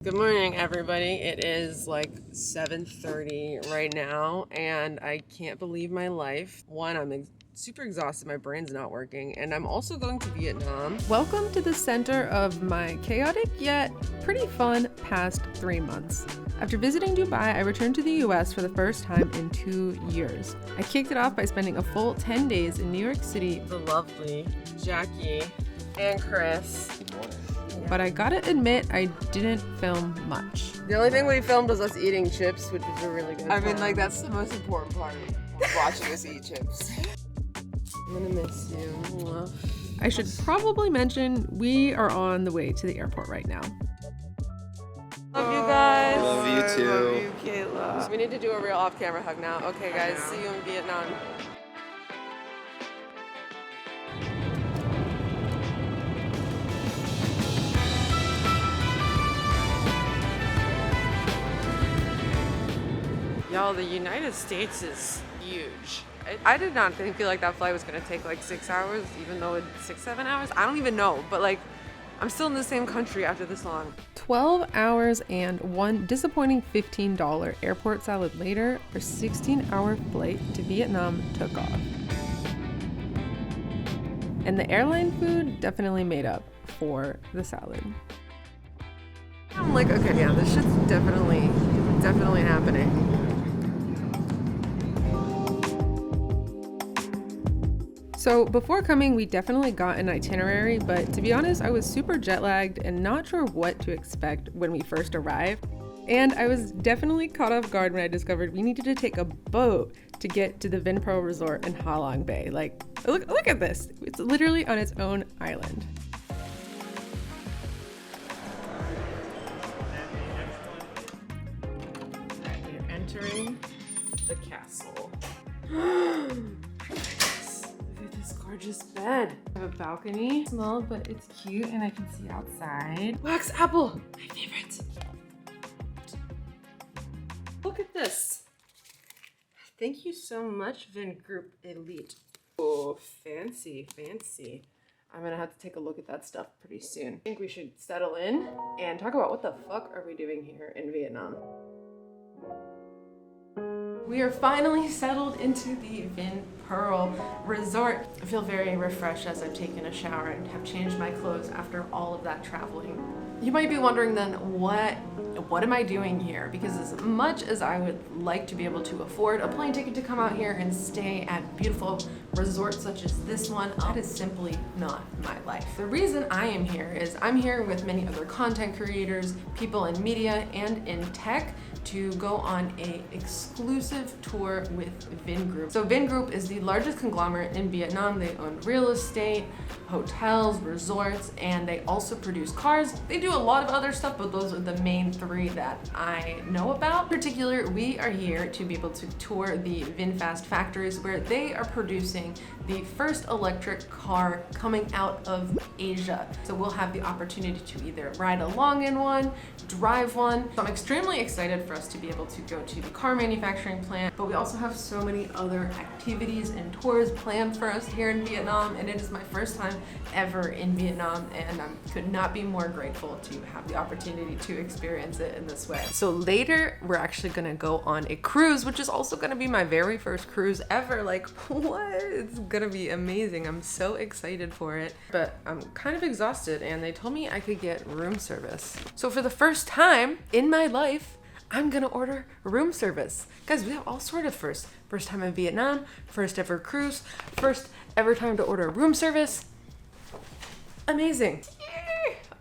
Good morning, everybody. It is like 7:30 right now, and I can't believe my life. One, I'm super exhausted. My brain's not working, and I'm also going to Vietnam. Welcome to the center of my chaotic yet pretty fun past 3 months. After visiting Dubai, I returned to the US for the first time in 2 years. I kicked it off by spending a full 10 days in New York City. The lovely Jackie and Chris. Good morning. But I gotta admit, I didn't film much. The only thing we filmed was us eating chips, which was a really good time. like, that's the most important part of watching us eat chips. I'm gonna miss you. I should probably mention we are on the way to the airport right now. Love you guys. Love you too. Love you, Kayla. We need to do a real off-camera hug now. Okay, guys, see you in Vietnam. Y'all, the United States is huge. I did not feel like that flight was gonna take like 6 hours, even though it's 6-7 hours. I don't even know, but like, I'm still in the same country after this long. 12 hours and one disappointing $15 airport salad later, our 16-hour flight to Vietnam took off. And the airline food definitely made up for the salad. I'm like, okay, yeah, this shit's definitely happening. So before coming, we definitely got an itinerary, but to be honest, I was super jet lagged and not sure what to expect when we first arrived. And I was definitely caught off guard when I discovered we needed to take a boat to get to the Vinfast resort in Halong Bay. Like, look at this. It's literally on its own island. We're entering the castle. Gorgeous bed. I have a balcony. Small, but it's cute and I can see outside. Wax apple, my favorite. Look at this. Thank you so much, Vingroup Elite. Oh, fancy. I'm gonna have to take a look at that stuff pretty soon. I think we should settle in and talk about what the fuck are we doing here in Vietnam. We are finally settled into the Vin Pearl Resort. I feel very refreshed as I've taken a shower and have changed my clothes after all of that traveling. You might be wondering then, what am I doing here? Because as much as I would like to be able to afford a plane ticket to come out here and stay at beautiful resorts such as this one, that is simply not my life. The reason I am here is I'm here with many other content creators, people in media and in tech, to go on a exclusive tour with Vingroup. So Vingroup is the largest conglomerate in Vietnam. They own real estate, hotels, resorts, and they also produce cars. They do a lot of other stuff, but those are the main three that I know about. In particular, we are here to be able to tour the Vinfast factories where they are producing the first electric car coming out of Asia. So we'll have the opportunity to either ride along in one, drive one. So I'm extremely excited for us to be able to go to the car manufacturing plant, but we also have so many other activities and tours planned for us here in Vietnam, and it is my first time ever in Vietnam, and I could not be more grateful to have the opportunity to experience it in this way. So later, we're actually gonna go on a cruise, which is also gonna be my very first cruise ever. Like, what? It's gonna be amazing. I'm so excited for it, but I'm kind of exhausted, and they told me I could get room service. So for the first time in my life, I'm gonna order room service. Guys, we have all sort of firsts. First time in Vietnam, first ever cruise, first ever time to order room service. Amazing.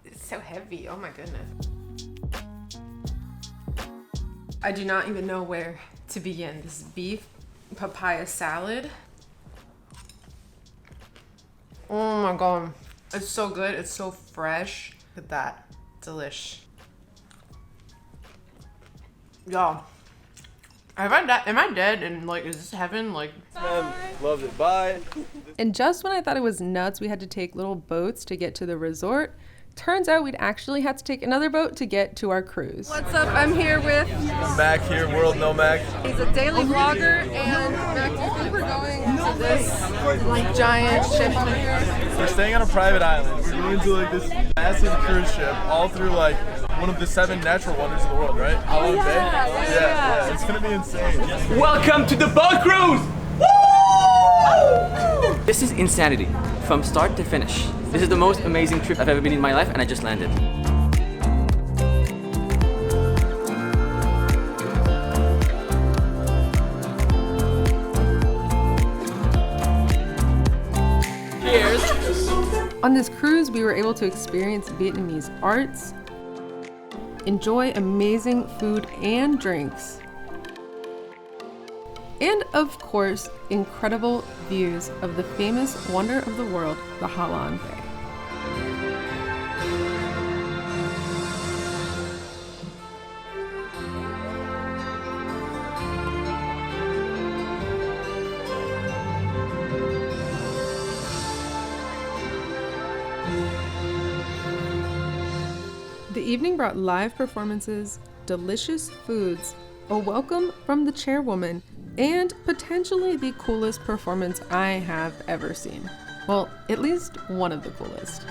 It's so heavy, oh my goodness. I do not even know where to begin. This is beef papaya salad. Oh my God, it's so good, it's so fresh. Look at that, delish. Y'all, am I dead? And like, is this heaven? Like, Loved it. Bye. and just when I thought it was nuts, we had to take little boats to get to the resort. Turns out we'd actually had to take another boat to get to our cruise. What's up? I'm here with Mac here, World Nomad. He's a daily vlogger, and Mac, do you think we're going to this giant ship over here? We're staying on a private island. We're going to like this massive cruise ship all through like one of the 7 natural wonders of the world, right? Halong Bay. Yeah. It's gonna be insane. Welcome to the boat cruise! Woo! This is insanity, from start to finish. This is the most amazing trip I've ever been in my life, and I just landed. Cheers! On this cruise, we were able to experience Vietnamese arts, enjoy amazing food and drinks, and of course, incredible views of the famous wonder of the world, the Halong Bay. The evening brought live performances, delicious foods, a welcome from the chairwoman, and potentially the coolest performance I have ever seen. Well, at least one of the coolest.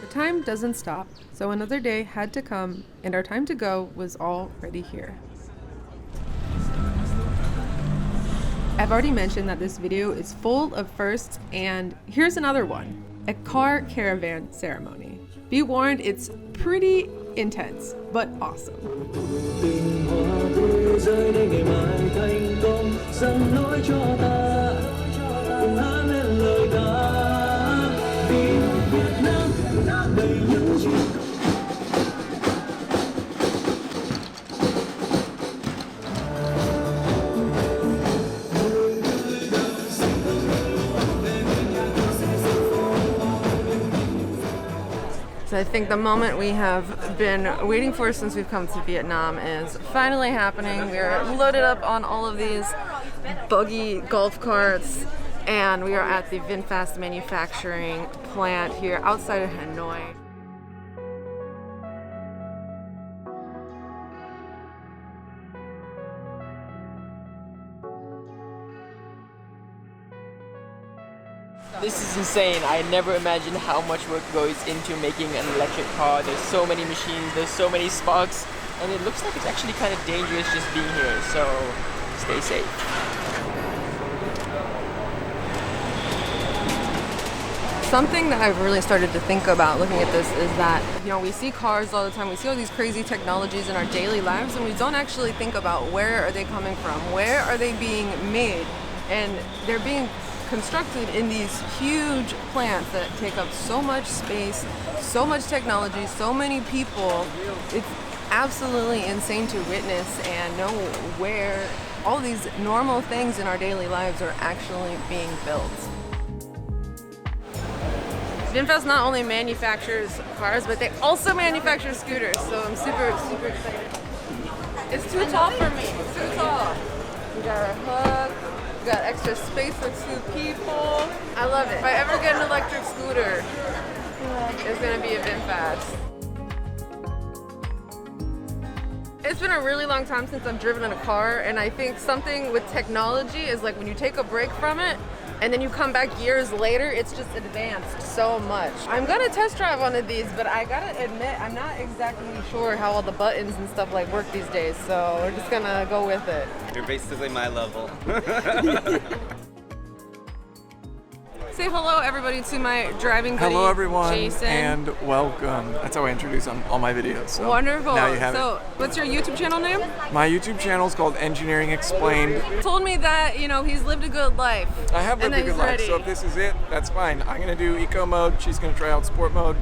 The time doesn't stop, so another day had to come, and our time to go was already here. I've already mentioned that this video is full of firsts, and here's another one. A car caravan ceremony. Be warned, it's pretty intense, but awesome. So I think the moment we have been waiting for since we've come to Vietnam is finally happening. We're loaded up on all of these buggy golf carts, and we are at the Vinfast manufacturing plant here outside of Hanoi. This is insane. I never imagined how much work goes into making an electric car. There's so many machines, there's so many sparks, and it looks like it's actually kind of dangerous just being here, so stay safe. Something that I've really started to think about looking at this is that, you know, we see cars all the time, we see all these crazy technologies in our daily lives, and we don't actually think about where are they coming from, where are they being made, and they're being constructed in these huge plants that take up so much space, so much technology, so many people. It's absolutely insane to witness and know where all these normal things in our daily lives are actually being built. Vinfast not only manufactures cars, but they also manufacture scooters, so I'm super excited. It's too tall for me, it's too tall. We got our hook. Got extra space for 2 people. I love it. If I ever get an electric scooter, it's gonna be a Vinfast. It's been a really long time since I've driven in a car, and I think something with technology is like when you take a break from it and then you come back years later, it's just advanced so much. I'm gonna test drive one of these, but I gotta admit, I'm not exactly sure how all the buttons and stuff like work these days, so we're just gonna go with it. You're basically my level. Say hello, everybody, to my driving buddy, Hello, everyone, Jason. and welcome. That's how I introduce on all my videos. So Wonderful. Now you have so, what's your YouTube channel name? My YouTube channel is called Engineering Explained. Told me that, you know, he's lived a good life. I have lived a good life, so if this is it, that's fine. I'm going to do eco mode. She's going to try out sport mode.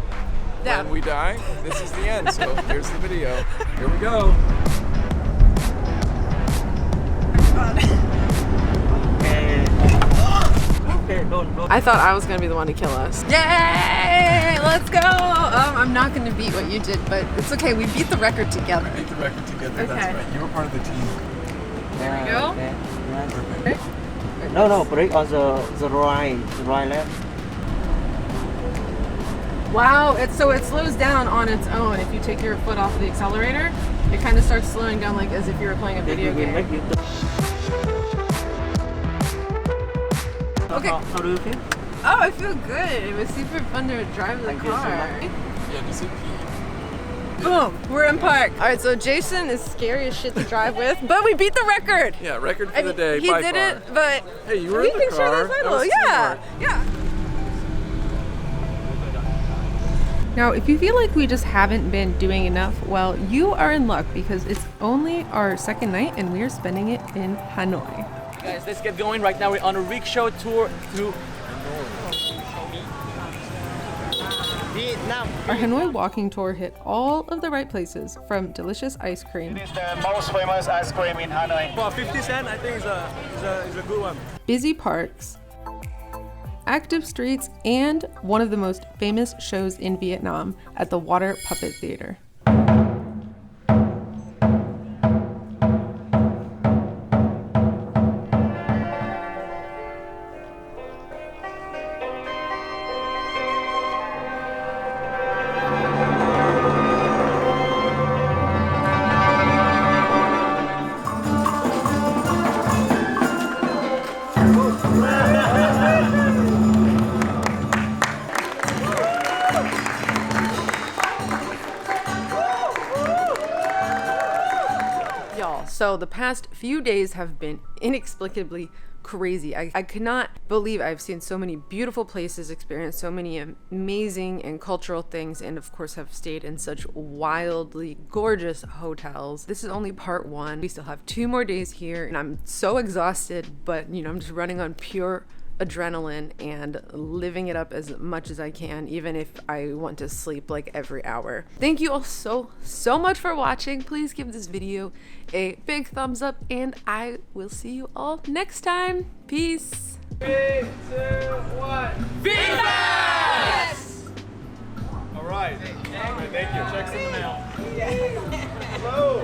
Yeah. When we die, this is the end. So here's the video. Here we go. I thought I was gonna be the one to kill us. Yay! Let's go! I'm not gonna beat what you did, but it's okay. We beat the record together. We beat the record together. Okay. That's right. You were part of the team. There we go. Okay. Perfect. No, brake on the right left. Wow, so it slows down on its own. If you take your foot off the accelerator, it kind of starts slowing down like as if you were playing a video game. Okay. How do you feel? Oh, I feel good. It was super fun to drive the Thank you so car. much. Yeah, just hit P. Boom, we're in park. All right, so Jason is scary as shit to drive with, but we beat the record. Yeah, record for the day He by did far. it, but Hey, you were we in the can share car. the That title. was Yeah, teamwork. yeah. Now, if you feel like we just haven't been doing enough, well, you are in luck because it's only our second night and we are spending it in Hanoi. Guys, let's get going. Right now we're on a rickshaw tour through Vietnam. Our Hanoi walking tour hit all of the right places, from delicious ice cream, It's the most famous ice cream in Hanoi. Well, 50 cents, I think is a good one. busy parks, active streets, and one of the most famous shows in Vietnam at the Water Puppet Theater. Y'all, so the past few days have been inexplicably crazy. I could not believe I've seen so many beautiful places, experienced so many amazing and cultural things, and of course have stayed in such wildly gorgeous hotels. This is only part one. We still have 2 more days here, and I'm so exhausted, but I'm just running on pure adrenaline and living it up as much as I can, even if I want to sleep like every hour. Thank you all so much for watching. Please give this video a big thumbs up, and I will see you all next time. Peace. 3, 2, 1. Vinfast! All right. Thank you. Checks in the mail. Hello.